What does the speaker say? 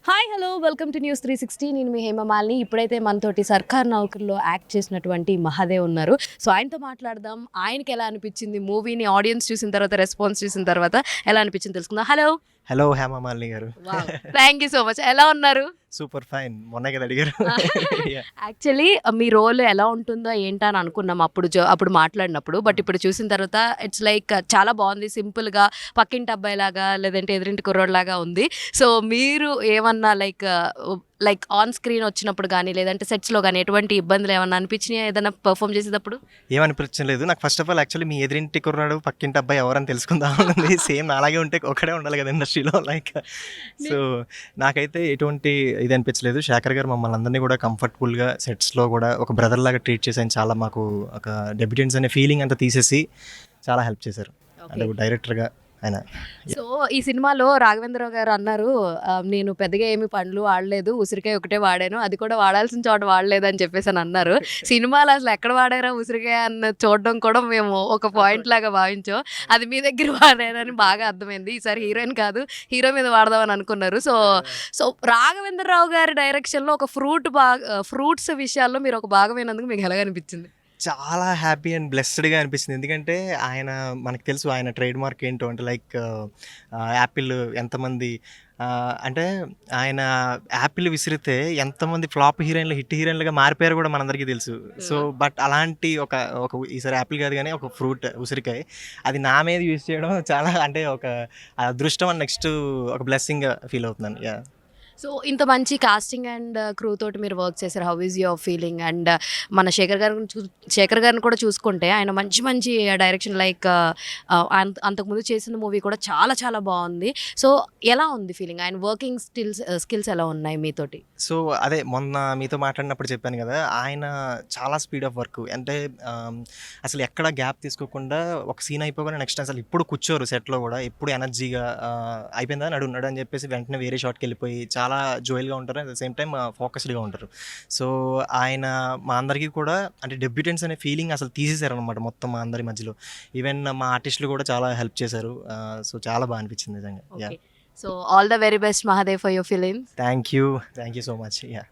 Hi hello welcome to news 360. నేను మీ హేమమాలిని. ఇప్పుడైతే మనతోటి సర్కార్ నౌకర్లో యాక్ట్ చేసినటువంటి మహాదేవ్ ఉన్నారు. సో ఆయనతో మాట్లాడదాం. ఆయనకి ఎలా అనిపించింది మూవీని, ఆడియన్స్ చూసిన తర్వాత, రెస్పాన్స్ చూసిన తర్వాత ఎలా అనిపించింది తెలుసుకుందాం. హలో. హలో హేమమాలిని గారు. Thank you so much. ఎలా ఉన్నారు? Super fine. మొన్నే కదా అడిగారు. యాక్చువల్లీ మీ రోల్ ఎలా ఉంటుందో ఏంటా అని అనుకున్నాం అప్పుడు మాట్లాడినప్పుడు. బట్ ఇప్పుడు చూసిన తర్వాత ఇట్స్ లైక్ చాలా బాగుంది. సింపుల్గా పక్కింటి అబ్బాయి లాగా లేదంటే ఎదురింటి కుర్రోడ్లాగా ఉంది. సో మీరు ఏమన్నా లైక్ ఆన్ స్క్రీన్ వచ్చినప్పుడు కానీ లేదంటే సెట్స్లో కానీ ఎటువంటి ఇబ్బందులు ఏమన్నా అనిపించినాయా ఏదైనా పర్ఫామ్ చేసేటప్పుడు? ఏమనిపించలేదు నాకు. ఫస్ట్ ఆఫ్ ఆల్ యాక్చువల్లీ మీ ఎదురింటి కుర్రాడు పక్కింటి అబ్బాయి ఎవరని తెలుసుకుందాం ఉంది. సేమ్ అలాగే ఉంటే ఒకడే ఉండాలి కదా ఇండస్ట్రీలో. లైక్ సో నాకైతే ఎటువంటి ఇది అనిపించలేదు. శేఖర్ గారు మమ్మల్ని అందరినీ కూడా కంఫర్టబుల్గా సెట్స్లో కూడా ఒక బ్రదర్ లాగా ట్రీట్ చేసి ఆయన చాలా మాకు ఒక డెబ్యూటెంట్స్ అనే ఫీలింగ్ అంతా తీసేసి చాలా హెల్ప్ చేశారు. అంటే ఒక డైరెక్టర్గా ఆయన. సో ఈ సినిమాలో రాఘవేంద్రరావు గారు అన్నారు, నేను పెద్దగా ఏమి పండ్లు వాడలేదు, ఉసిరికాయ ఒకటే వాడాను, అది కూడా వాడాల్సిన చోట వాడలేదు అని చెప్పేసి అని అన్నారు. సినిమాలో అసలు ఎక్కడ వాడారా ఉసిరికాయ అన్న చూడడం కూడా మేము ఒక పాయింట్ లాగా భావించాం. అది మీ దగ్గర వాడారని బాగా అర్థమైంది. ఈసారి హీరోయిన్ కాదు హీరో మీద వాడదామని అనుకున్నారు. సో రాఘవేంద్రరావు గారి డైరెక్షన్లో ఒక ఫ్రూట్స్ విషయాల్లో మీరు ఒక భాగమైనందుకు మీకు ఎలాగ అనిపించింది? చాలా హ్యాపీ అండ్ బ్లెస్డ్గా అనిపిస్తుంది. ఎందుకంటే ఆయన మనకు తెలుసు ఆయన ట్రేడ్ మార్క్ ఏంటో అంటే లైక్ యాపిల్ ఎంతమంది అంటే ఆయన యాపిల్ విసిరితే ఎంతమంది ఫ్లాప్ హీరోయిన్లు హిట్ హీరోయిన్లుగా మారిపోయారు కూడా మనందరికీ తెలుసు. సో బట్ అలాంటి ఒక ఈసారి యాపిల్ కాదు కానీ ఒక ఫ్రూట్ ఉసిరికాయ అది నా మీద యూజ్ చేయడం చాలా అంటే ఒక అదృష్టం అండ్ నెక్స్ట్ ఒక బ్లెస్సింగ్ ఫీల్ అవుతున్నాను. యా. సో ఇంత మంచి కాస్టింగ్ అండ్ క్రూ తోటి మీరు వర్క్ చేశారు. How is your feeling? And మన శేఖర్ గారిని కూడా చూసుకుంటే ఆయన మంచి డైరెక్షన్ లైక్ అంతకుముందు చేసిన మూవీ కూడా చాలా చాలా బాగుంది. సో ఎలా ఉంది ఫీలింగ్? ఆయన వర్కింగ్ స్కిల్స్ ఎలా ఉన్నాయి మీతోటి? సో అదే మొన్న మీతో మాట్లాడినప్పుడు చెప్పాను కదా, ఆయన చాలా స్పీడ్ ఆఫ్ వర్క్. అంటే అసలు ఎక్కడ గ్యాప్ తీసుకోకుండా ఒక సీన్ అయిపోగానే నెక్స్ట్ అసలు ఇప్పుడు కూర్చోరు సెట్లో కూడా. ఎప్పుడు ఎనర్జీగా అయిపోయిందా నడు అని చెప్పేసి వెంటనే వేరే షాట్కి వెళ్ళిపోయి చాలా జోయల్గా ఉంటారు. అట్ ద సేమ్ టైం ఫోకస్డ్గా ఉంటారు. సో ఆయన మా అందరికీ కూడా అంటే డెబ్యూటెంట్స్ అనే ఫీలింగ్ అసలు తీసేశారు అనమాట మొత్తం మా అందరి మధ్యలో. ఈవెన్ మా ఆర్టిస్టులు కూడా చాలా హెల్ప్ చేశారు. సో చాలా బాగా అనిపించింది నిజంగా. Yeah. So all the very best Mahadev for your films. Thank you so much. Yeah.